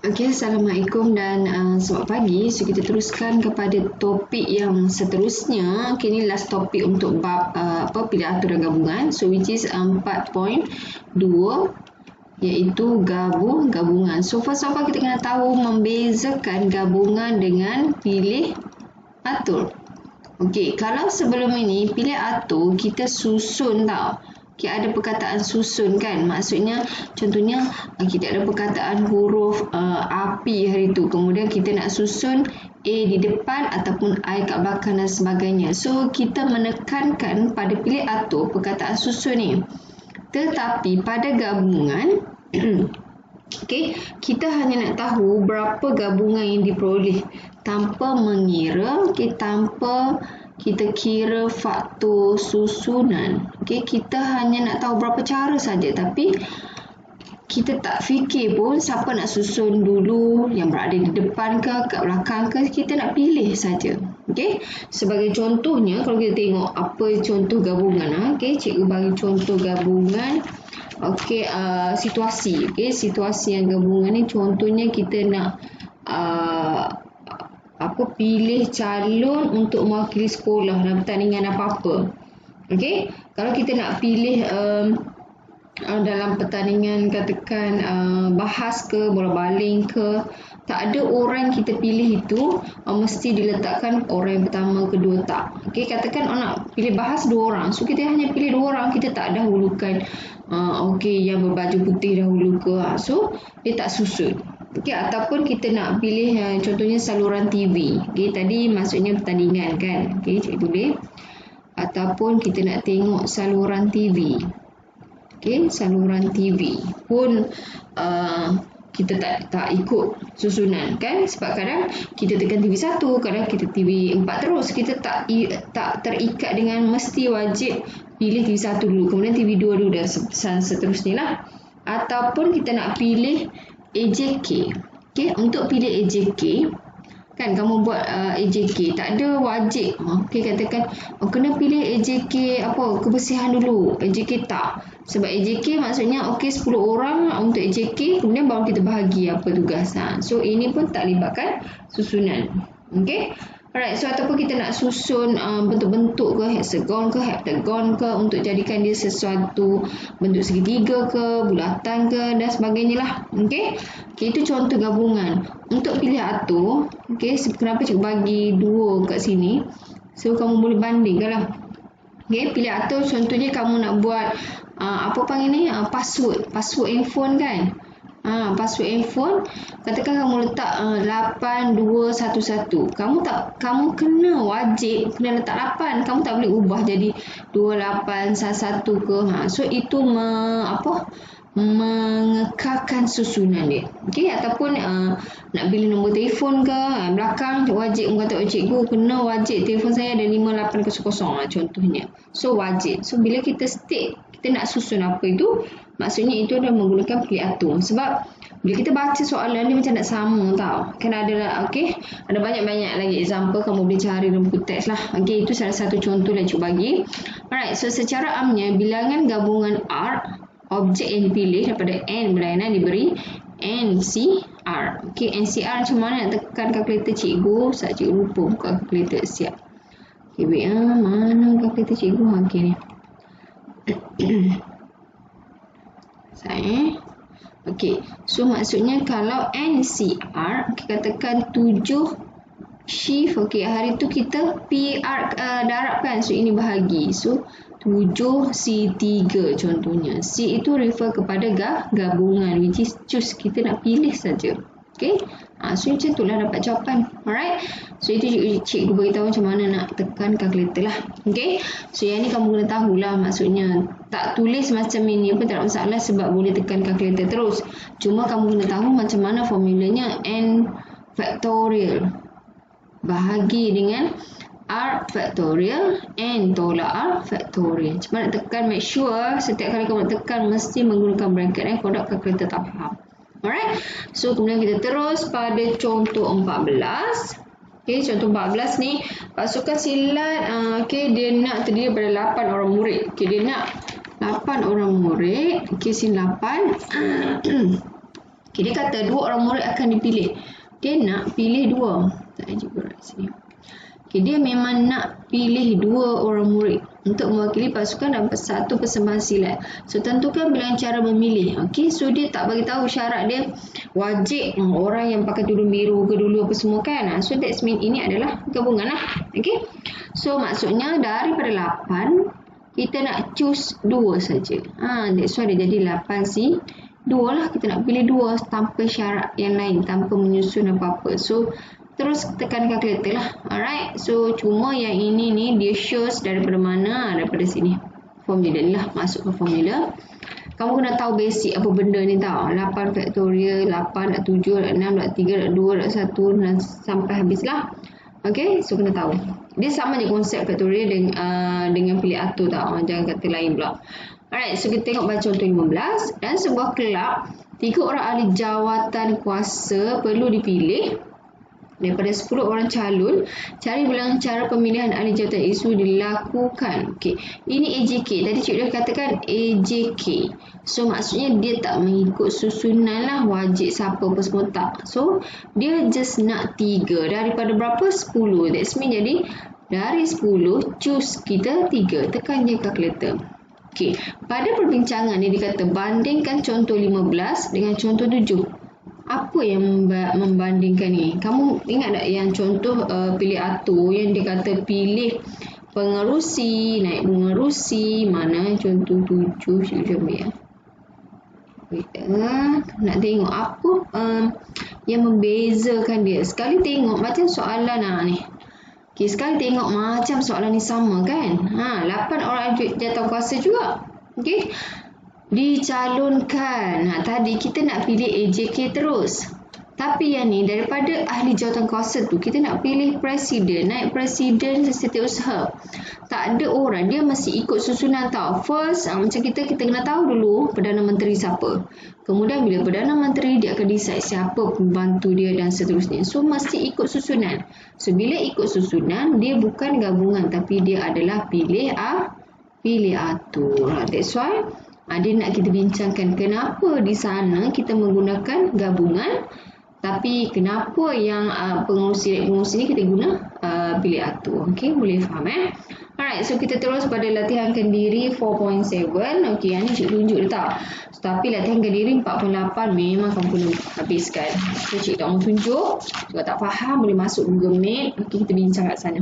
Okey, Assalamualaikum dan selamat pagi. So kita teruskan kepada topik yang seterusnya. Okay, ini last topik untuk bab pilih atur dan gabungan. So which is 4.2 iaitu gabungan. So first of all kita kena tahu membezakan gabungan dengan pilih atur. Okey, kalau sebelum ini pilih atur kita susun tau. Okay, ada perkataan susun kan, maksudnya contohnya kita ada perkataan huruf api hari tu, kemudian kita nak susun A di depan ataupun I kat belakang dan sebagainya. So kita menekankan pada pilih atur perkataan susun ni. Tetapi pada gabungan okay, kita hanya nak tahu berapa gabungan yang diperoleh tanpa mengira, tanpa kita kira faktor susunan. Okay, kita hanya nak tahu berapa cara saja, tapi kita tak fikir pun siapa nak susun dulu, yang berada di depan ke, kat belakang ke, kita nak pilih saja. Okay, sebagai contohnya kalau kita tengok apa contoh gabungan, okay, cikgu bagi contoh gabungan. Okay, situasi. Okay, situasi yang gabungan ni contohnya kita nak pilih calon untuk mewakili sekolah dalam pertandingan apa-apa. Okey, kalau kita nak pilih dalam pertandingan katakan bahas ke, bola baling ke, tak ada orang kita pilih itu mesti diletakkan orang yang pertama, kedua, tak. Okey, katakan nak pilih bahas 2 orang. So kita hanya pilih 2 orang, kita tak dahulukan yang berbaju putih dahulu ke. So dia tak susun. Okey, ataupun kita nak pilih contohnya saluran TV. Okey, tadi maksudnya pertandingan kan. Okey, cikgu tulis. Ataupun kita nak tengok saluran TV. Okey, saluran TV pun kita tak ikut susunan kan, sebab kadang kita tekan TV 1, kadang kita TV 4 terus. Kita tak terikat dengan mesti wajib pilih TV 1 dulu, kemudian TV 2 dulu dan seterusnya lah. Ataupun kita nak pilih AJK. Okay, untuk pilih AJK kan kamu buat AJK, tak ada wajib. Okay, katakan kena pilih AJK kebersihan dulu. AJK tak. Sebab AJK maksudnya 10 orang untuk AJK, kemudian baru kita bahagi apa tugas. So ini pun tak libatkan susunan. Okay. Alright, so ataupun kita nak susun bentuk-bentuk ke, hexagon ke, heptagon ke, untuk jadikan dia sesuatu bentuk segitiga ke, bulatan ke dan sebagainya lah. Okay, itu contoh gabungan. Untuk pilih atur, okay, kenapa cikgu bagi 2 kat sini? So kamu boleh bandingkan lah. Okay, pilih atur contohnya kamu nak buat password handphone kan. Password handphone, katakan kamu letak 8211. Kamu kena wajib kena letak 8. Kamu tak boleh ubah jadi 2811 ke. So itu mengekalkan susunan dia. Okey, ataupun nak pilih nombor telefon ke, belakang wajib kata cikgu kena wajib telefon saya ada 5800 contohnya. So wajib. So bila kita state kita nak susun apa itu, maksudnya itu adalah menggunakan pilih atur. Sebab bila kita baca soalan ni macam nak sama tau. Kan ada ada banyak-banyak lagi example, kamu boleh cari dalam buku teks lah. Okey, itu salah satu contoh yang cikgu bagi. Alright, so secara amnya bilangan gabungan R, objek yang dipilih daripada N berlainan diberi NCR. Okey, NCR macam mana nak tekan kalkulator cikgu? Sebab cikgu lupa buka kalkulator. Siap. Okey, baik. Mana kalkulator cikgu? Okey ni. Okey, so maksudnya kalau NCR, katakan 7 shift. Okey, hari tu kita PR darab kan, so ini bahagi. So 7C3 contohnya. C itu refer kepada gabungan, which is choose, kita nak pilih saja. Okey, so macam itulah dapat jawapan. Alright, so itu cikgu beritahu macam mana nak tekan kalkulator lah. Okey, so yang ni kamu kena tahulah, maksudnya tak tulis macam ini pun tak ada masalah sebab boleh tekan kalkulator terus. Cuma kamu kena tahu macam mana formulanya. N factorial bahagi dengan R factorial, N tolak R factorial. Cuma nak tekan, make sure setiap kali kamu tekan mesti menggunakan bracket. Kalau tak kalkulator tak faham. Alright, so kemudian kita terus pada contoh 14. Okay, contoh 14 ni pasukan silat dia nak terdiri daripada 8 orang murid. Okay, dia nak 8 orang murid. Okay, sini 8. Okay, dia kata 2 orang murid akan dipilih. Dia nak pilih 2. Tak ada juga kat sini. Okay, dia memang nak pilih 2 orang murid untuk mewakili pasukan dalam satu persembahan silat. So, tentukan bilangan cara memilih. Okay, so dia tak bagi tahu syarat dia wajib orang yang pakai tudung biru ke dulu apa semua kan. So, that means ini adalah gabungan lah. Okay, so maksudnya daripada 8, kita nak choose 2 saja. That's why dia jadi 8C. 2 lah, kita nak pilih 2 tanpa syarat yang lain, tanpa menyusun apa-apa. So, terus tekan calculator lah. Alright, so cuma yang ini ni dia shows daripada mana? Daripada sini. Formula ni lah, masuk ke formula. Kamu kena tahu basic apa benda ni tau. 8 factorial, 8, 7, 6, 3, 2, 1 dan sampai habis lah. Okay, so kena tahu. Dia sama je konsep factorial dengan pilih atur tau. Jangan kata lain pula. Alright, so kita tengok baca contoh 15. Dan sebuah kelab, 3 orang ahli jawatan kuasa perlu dipilih daripada 10 orang calon. Cari bilangan cara pemilihan ahli jawatan isu dilakukan. Okey, ini AJK. Tadi cikgu dah katakan AJK. So, maksudnya dia tak mengikut susunan lah wajib siapa apa semua tak. So, dia just nak 3. Daripada berapa? 10. That's mean jadi dari 10, choose kita 3. Tekan je calculator. Okey, pada perbincangan ni dia kata bandingkan contoh 15 dengan contoh 7. Apa yang membandingkan ni? Kamu ingat tak yang contoh pilih atur yang dia kata pilih pengerusi, naik pengerusi, mana contoh 7 cikgu ambil ya. Nak tengok apa yang membezakan dia. Sekali tengok macam soalan ni. Okay, sekali tengok macam soalan ni sama kan? 8 orang jawatan kuasa juga. Okay. Dicalonkan. Tadi kita nak pilih AJK terus. Tapi yang ni daripada ahli jawatan kuasa tu kita nak pilih presiden, naik presiden setiausaha. Tak ada orang, dia mesti ikut susunan tau. First, macam kita kena tahu dulu Perdana Menteri siapa. Kemudian bila Perdana Menteri dia akan decide siapa pembantu dia dan seterusnya. So mesti ikut susunan. So bila ikut susunan dia bukan gabungan tapi dia adalah pilih atur. That's why dia nak kita bincangkan kenapa di sana kita menggunakan gabungan. Tapi kenapa yang pengurusi ni kita guna pilih atur. Okey, boleh faham Alright, so kita terus pada latihan kendiri 4.7. Okey, yang ni cikgu tunjuk dia tau. So, tapi latihan kendiri 4.8 memang kamu kena habiskan. So, cikgu tak mau tunjuk. Kalau tak faham boleh masuk Google Meet. Okey, kita bincang kat sana.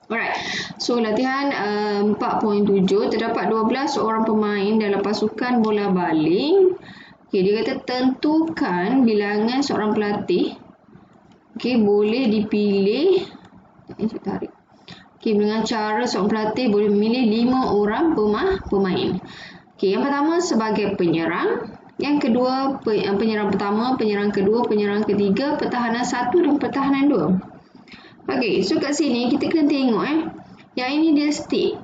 Alright, so latihan 4.7 terdapat 12 orang pemain dalam pasukan bola baling. Okay, dia kata tentukan bilangan seorang pelatih. Okay, boleh dipilih. Tarik. Okay, dengan cara seorang pelatih boleh memilih 5 orang pemain. Okay, yang pertama sebagai penyerang. Yang kedua, penyerang pertama, penyerang kedua, penyerang ketiga, pertahanan 1 dan pertahanan 2. Okay, so kat sini kita kena tengok yang ini dia stick.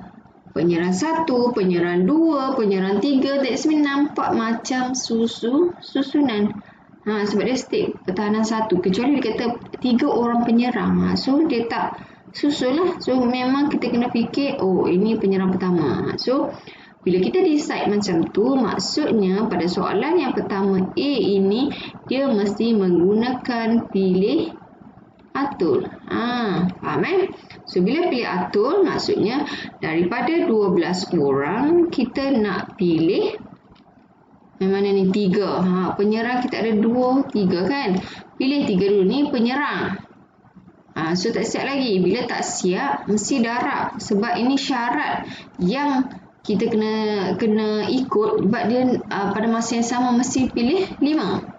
Penyerang 1, penyerang 2, penyerang 3. That's mean nampak macam susunan. Sebab dia stick pertahanan 1. Kecuali dia kata 3 orang penyerang. So dia tak susun lah. So memang kita kena fikir, oh ini penyerang pertama. So bila kita decide macam tu, maksudnya pada soalan yang pertama A ini, dia mesti menggunakan pilih atur. Faham So bila pilih atur, maksudnya daripada 12 orang kita nak pilih yang mana ni 3. Penyerang kita ada 2, 3 kan. Pilih 3 dulu ni penyerang. So tak siap lagi. Bila tak siap mesti darab sebab ini syarat yang kita kena ikut sebab dia pada masa yang sama mesti pilih 5.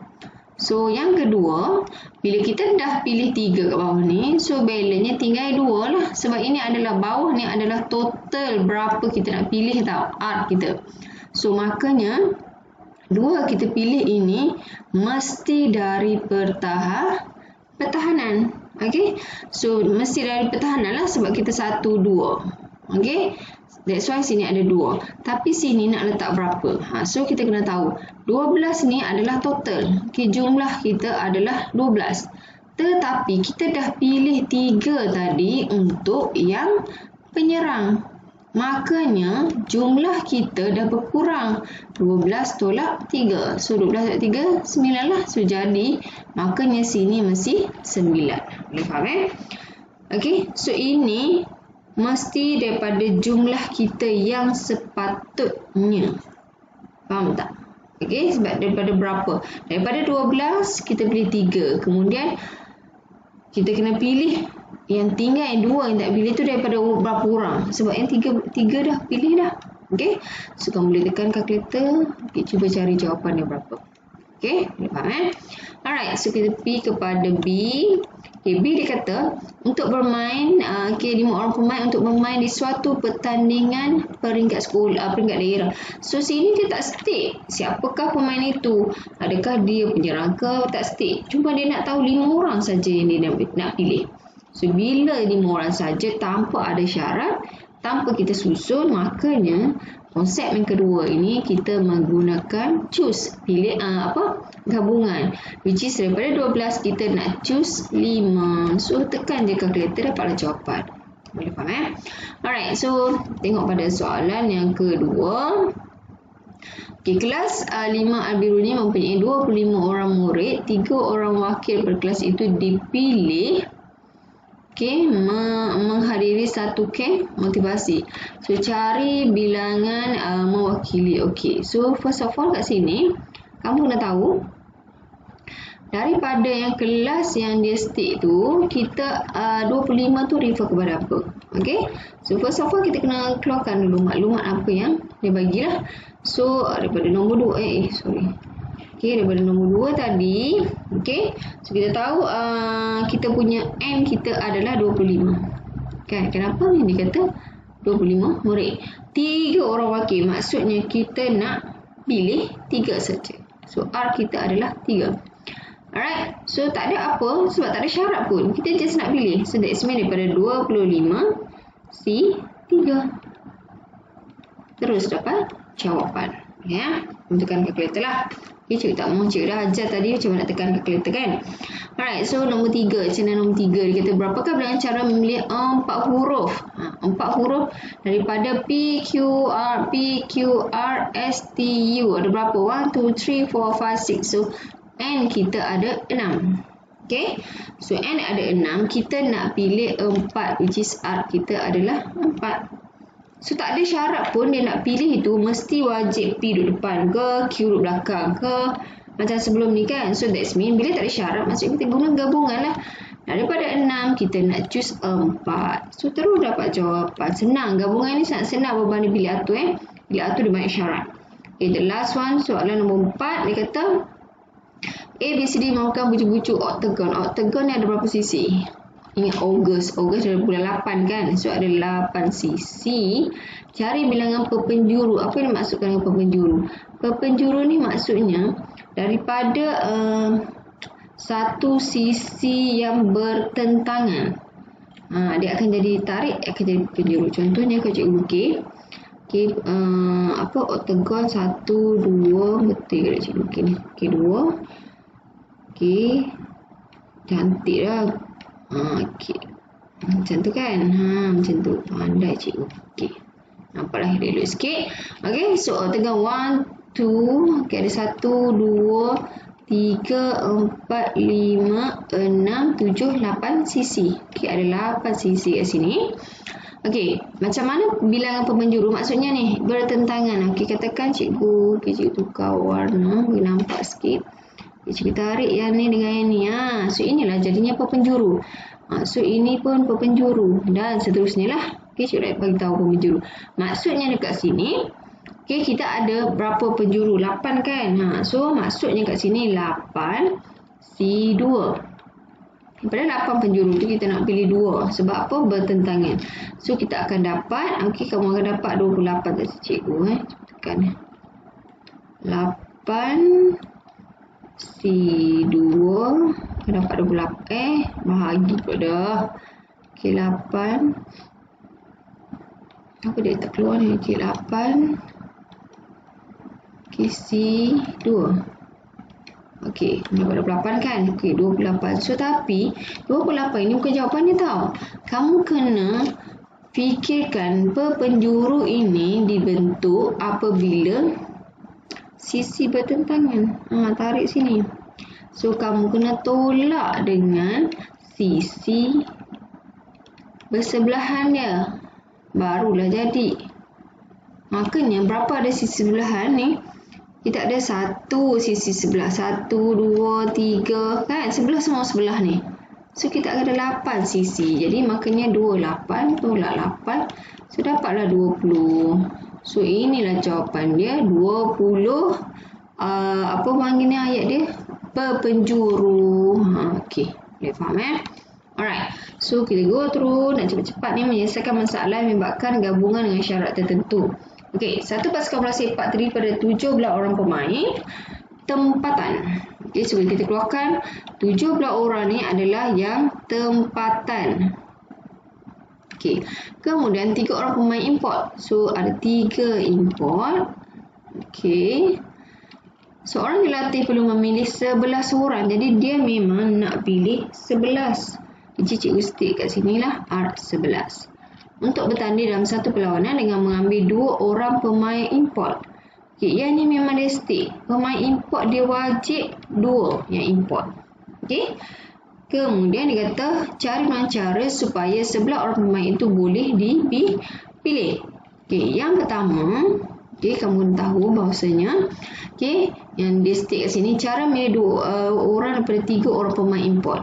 So, yang kedua, bila kita dah pilih 3 kat bawah ni, so balance-nya tinggal 2 lah. Sebab ini adalah bawah ni adalah total berapa kita nak pilih tau, art kita. So, makanya 2 kita pilih ini mesti dari pertahanan. Okay? So, mesti dari pertahanan lah sebab kita 1, 2. Okay? That's why sini ada 2. Tapi sini nak letak berapa? So kita kena tahu. 12 ni adalah total. Okay, jumlah kita adalah 12. Tetapi kita dah pilih 3 tadi untuk yang penyerang. makanya jumlah kita dah berkurang. 12 tolak 3. So 12 tolak 3, 9 lah. So jadi makanya sini masih 9. Boleh faham Okey, so ini mesti daripada jumlah kita yang sepatutnya. Faham tak? Okey, sebab daripada berapa? Daripada 12 kita pilih 3. Kemudian kita kena pilih yang tinggal yang 2 yang tak pilih tu daripada berapa orang. Sebab yang 3 dah pilih dah. Okey. So kamu boleh tekan kalkulator. Okay, cuba cari jawapan dia berapa. Okey, boleh faham Alright, so kita pergi kepada B. Okay, B dia kata untuk bermain 5 orang pemain untuk bermain di suatu pertandingan peringkat sekolah, peringkat daerah. So sini dia tak state siapakah pemain itu. Adakah dia penyerang ke? Tak state. Cuma dia nak tahu 5 orang saja yang dia nak pilih. So, bila 5 orang saja tanpa ada syarat, tanpa kita susun, makanya konsep yang kedua ini kita menggunakan choose. Pilih gabungan. Which is daripada 12 kita nak choose 5. So, tekan je kalkulator dapatlah jawapan. Boleh faham Alright, so tengok pada soalan yang kedua. Okay, kelas 5 Al-Biruni mempunyai 25 orang murid. 3 orang wakil berkelas itu dipilih menghadiri satu camp motivasi. So, cari bilangan mewakili. Okay, so first of all kat sini, kamu kena tahu daripada yang kelas yang dia state tu, kita 25 tu refer kepada apa. Okay, so first of all kita kena keluarkan dulu maklumat apa yang dia bagilah. So, daripada nombor 2, Okay, daripada nombor 2 tadi, okay, so kita tahu kita punya N kita adalah 25. Kan, kenapa ni dia kata 25 murid? 3 orang wakil, maksudnya kita nak pilih 3 saja. So, R kita adalah 3. Alright, so tak ada apa, sebab tak ada syarat pun. Kita just nak pilih. So, that's mean daripada 25, C, 3. Terus dapat jawapan. Ya, tekan kalkulator lah. Okay, cikgu tak mau, cikgu dah ajar tadi macam mana nak tekan kalkulator kan. Alright, so nombor 3, channel nombor 3 dia kata berapakah dengan cara memilih 4 huruf. 4 huruf daripada P, Q, R, S, T, U. Ada berapa? 1, 2, 3, 4, 5, 6. So, N kita ada 6. Okay, so N ada 6. Kita nak pilih 4, which is R kita adalah 4. So, tak ada syarat pun dia nak pilih itu mesti wajib P duduk depan ke, Q duduk belakang ke. Macam sebelum ni kan. So, that's mean bila tak ada syarat, maksudnya kita guna gabungan lah. Daripada 6, kita nak choose 4. So, terus dapat jawapan. Senang. Gabungan ni sangat senang berbanding pilih atur. Pilih atur dia banyak syarat. Okay, the last one, soalan nombor 4. Dia kata, A, B, C, D merupakan bucu-bucu oktagon. Oktagon ni ada berapa sisi? Ingat Ogos ada bulan 8 kan. So ada 8 sisi. Cari bilangan perpenjuru. Apa yang dimaksudkan dengan perpenjuru? Perpenjuru ni maksudnya daripada satu sisi yang bertentangan. Dia akan jadi tarik, akan jadi perpenjuru. Contohnya kalau cikgu bukit. Okay, oktagon 1, 2, betul ke cikgu bukit ni? Okay, 2. Okay. Cantik lah. Okay. Macam tu kan. Macam tu. Pandai cikgu. Okay. Nampaklah elok sikit. Okay. So, tengah 1, 2. Okay. Ada 1, 2, 3, 4, 5, 6, 7, 8 sisi. Okay. Ada 8 sisi kat sini. Okay. Macam mana bilangan perpenjuru? Maksudnya ni. Bertentangan. Okay. Katakan cikgu. Okay. Cikgu tukar warna. Boleh nampak sikit. Cikgu tarik yang ni dengan yang ni. So, inilah jadinya perpenjuru. So, ini pun perpenjuru. Dan seterusnya lah. Okay, cikgu nak bagi tahu perpenjuru. Maksudnya dekat sini, okay, kita ada berapa penjuru? 8 kan? So, maksudnya kat sini 8 C2. Daripada 8 penjuru tu kita nak pilih 2. Sebab apa? Bertentangan. So, kita akan dapat, okay, kamu akan dapat 28 tadi cikgu. Tekan. 8 C2 akan dapat 28. Bahagi pula dah. Okay, 8. Apa dia tak keluar ni? Okay, 8. Okay, C2. Okay, dapat 28 kan? Okay, 28. So, tapi 28 ni bukan jawapannya tau. Kamu kena fikirkan perpenjuru ini dibentuk apabila sisi bertentangan. Tarik sini. So, kamu kena tolak dengan sisi bersebelahan dia. Barulah jadi. Makanya, berapa ada sisi sebelahan ni? Kita ada satu sisi sebelah. 1, 2, 3. Kan? Sebelah semua sebelah ni. So, kita ada 8 sisi. Jadi, makanya 28 tolak 8. So, dapatlah 20. So, inilah jawapan dia. 20. Apa panggilnya ayat dia? Perpenjuru. Okey. Boleh faham Alright. So, kita go through. Nak cepat-cepat ni menyelesaikan masalah yang menyebabkan gabungan dengan syarat tertentu. Okey. Satu pasukan bola sepak terdiri pada 17 orang pemain. Tempatan. Okey. So, kita keluarkan 17 orang ni adalah yang tempatan. Okey. Kemudian 3 orang pemain import. So, ada 3 import. Okey. Seorang dilatih perlu memilih 11 orang. Jadi, dia memang nak pilih 11. Jadi, cikgu stik kat sini lah R11. Untuk bertanding dalam satu perlawanan dengan mengambil 2 orang pemain import. Okay, yang ni memang dia stik. Pemain import dia wajib 2 yang import. Okay. Kemudian dia kata cari cara supaya 11 orang pemain itu boleh dipilih. Okay, yang pertama, okay, kamu tahu bahawasanya, okay, yang dia stik kat sini, cara milih 2 orang daripada 3 orang pemain import.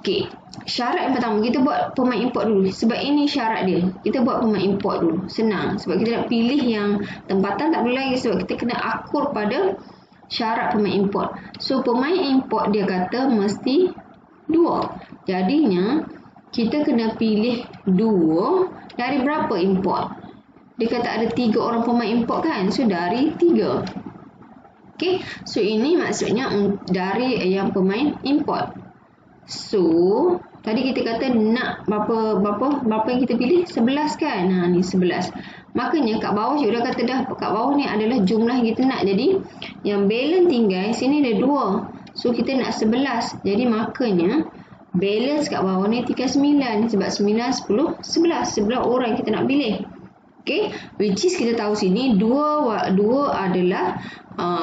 Okay, syarat yang pertama, kita buat pemain import dulu. Sebab ini syarat dia. Kita buat pemain import dulu. Senang. Sebab kita nak pilih yang tempatan tak boleh lagi. Sebab kita kena akur pada syarat pemain import. So, pemain import dia kata mesti 2. Jadinya, kita kena pilih 2 dari berapa import? Dia kata ada 3 orang pemain import kan? So, dari 3. Okay. So, ini maksudnya dari yang pemain import. So, tadi kita kata nak berapa yang kita pilih? 11 kan? Ni 11. Makanya kat bawah juga dah kata dah, kat bawah ni adalah jumlah yang kita nak. Jadi, yang balance tinggal, sini ada 2. So, kita nak 11. Jadi, makanya balance kat bawah ni tinggal 9. Sebab 9, 10, 11. 11 orang kita nak pilih. Okay, which is kita tahu sini 2 adalah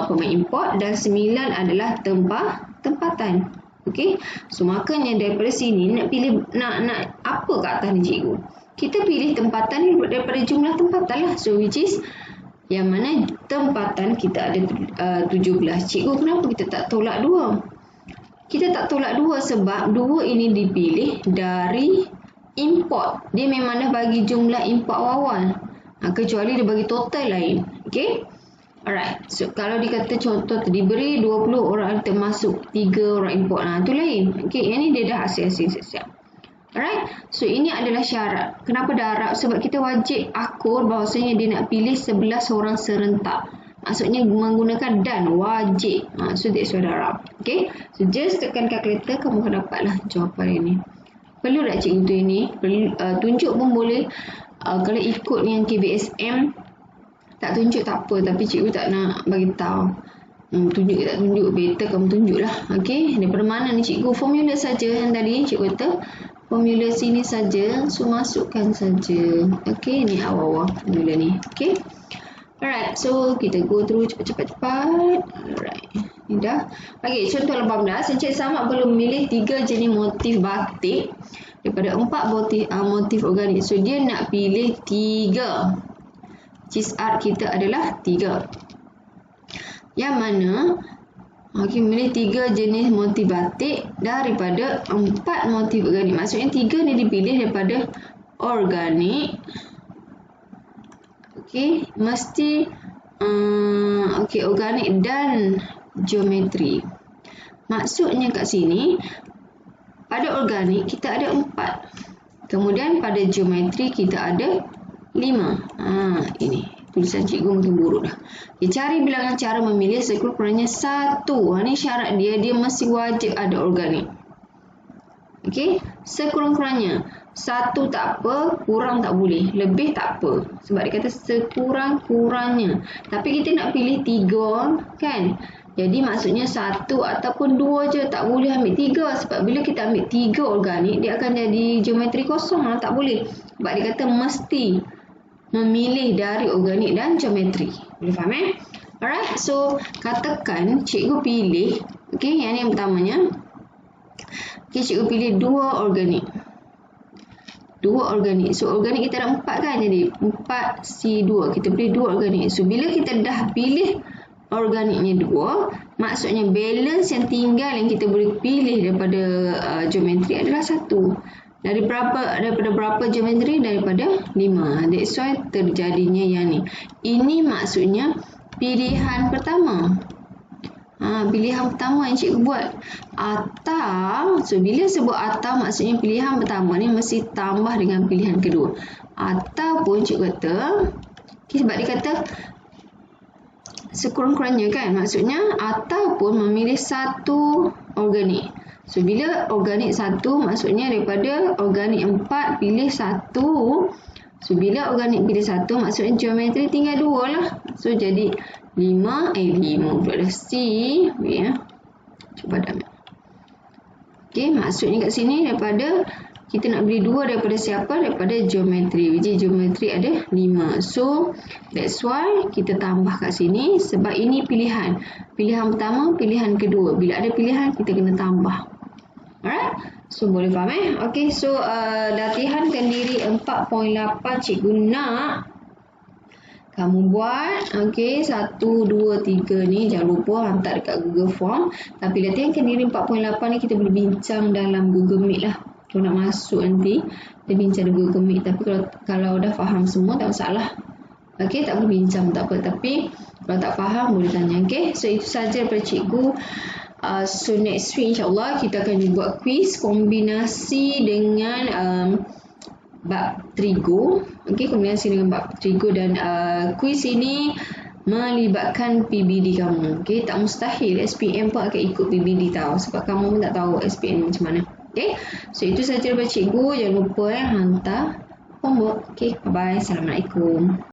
pemain import dan 9 adalah tempatan. Okay, so makanya daripada sini nak pilih nak apa kat atas ni cikgu? Kita pilih tempatan daripada jumlah tempatan lah. So which is yang mana tempatan kita ada 17. Cikgu, kenapa kita tak tolak 2? Kita tak tolak 2 sebab 2 ini dipilih dari import. Dia memang dah bagi jumlah import awal. Kecuali dia bagi total lain. Okay. Alright. So, kalau dikata contoh diberi 20 orang termasuk 3 orang import. Itu lain. Okay. Yang ni dia dah hasil-hasil siap. Alright. So, ini adalah syarat. Kenapa darab? Sebab kita wajib akur bahawasanya dia nak pilih 11 orang serentak. Maksudnya menggunakan dan wajib. So, that's why darab. Okay. So, just tekan kalkulator, kamu akan dapatlah jawapan ini. Perlu tak cikgu tu ini? Perlu, tunjuk pun boleh. Kalau ikut yang KBSM, tak tunjuk tak apa. Tapi cikgu tak nak bagi tahu. Tunjuk ke tak tunjuk, better kamu tunjuklah. Okey, daripada mana ni cikgu? Formula saja yang tadi cikgu kata. Formula sini saja. So, masukkan saja. Okey, ni awal-awal formula ni. Okey. Alright, so kita go through cepat-cepat. Alright, ni dah. Okey, contoh 18. Encik Samad perlu memilih 3 jenis motif batik daripada 4 motif organik. So, dia nak pilih 3. Cis art kita adalah 3. Yang mana kita memilih 3 jenis motif batik daripada 4 motif organik. Maksudnya 3 ni dipilih daripada organik. Okey, mesti organik dan geometri. Maksudnya kat sini pada organik kita ada 4. Kemudian pada geometri kita ada 5. Ini tulisan cikgu mungkin buruk dah. Okay, cari bilangan cara memilih sekurang-kurangnya 1. Ini syarat dia mesti wajib ada organik. Okey, sekurang-kurangnya 1 tak apa, kurang tak boleh, lebih tak apa. Sebab dia kata sekurang-kurangnya. Tapi kita nak pilih 3 kan. Jadi maksudnya 1 ataupun 2 je, tak boleh ambil 3. Sebab bila kita ambil 3 organik, dia akan jadi geometri kosong lah. Tak boleh. Sebab dia kata mesti memilih dari organik dan geometri. Boleh faham Alright, so katakan cikgu pilih, yang pertamanya, cikgu pilih 2 organik. 2 organik. So organik kita ada 4 kan, jadi 4C2. Kita pilih 2 organik. So bila kita dah pilih organiknya 2, maksudnya balance yang tinggal yang kita boleh pilih daripada geometri adalah 1. Daripada berapa geometri? Daripada 5. That's why terjadinya yang ni. Ini maksudnya pilihan pertama. Pilihan pertama yang cikgu buat. Atau, so bila sebut atau maksudnya pilihan pertama ni mesti tambah dengan pilihan kedua. Ataupun cikgu kata, sebab dia kata sekurang-kurangnya kan, maksudnya ataupun memilih 1 organik. So bila organik 1 maksudnya daripada organik 4 pilih 1. So bila organik pilih 1 maksudnya geometri tinggal 2 lah. So jadi 5 pula dah C. Cuba dah ambil. Maksudnya kat sini daripada kita nak beli 2 daripada siapa? Daripada geometri. Which is geometri ada 5. So that's why kita tambah kat sini sebab ini pilihan. Pilihan pertama, pilihan kedua. Bila ada pilihan kita kena tambah. Alright? So boleh faham so latihan kendiri 4.8 cikgu nak kamu buat, 1, 2, 3 ni jangan lupa hantar dekat Google Form. Tapi latihan kendiri 4.8 ni kita boleh bincang dalam Google Meet lah. Kalau nak masuk nanti, kita bincang di Google Meet. Tapi kalau dah faham semua, tak masalah. Tak boleh bincang, tak apa. Tapi kalau tak faham, boleh tanya. So itu saja daripada cikgu. So next week insyaAllah kita akan buat quiz kombinasi dengan bab trigo. Kombinasi dengan bab trigo dan kuis ini melibatkan PBD kamu. Tak mustahil SPM pun akan ikut PBD tahu sebab kamu pun tak tahu SPM macam mana. So itu sahaja daripada cikgu. Jangan lupa hantar homework. Bye bye. Assalamualaikum.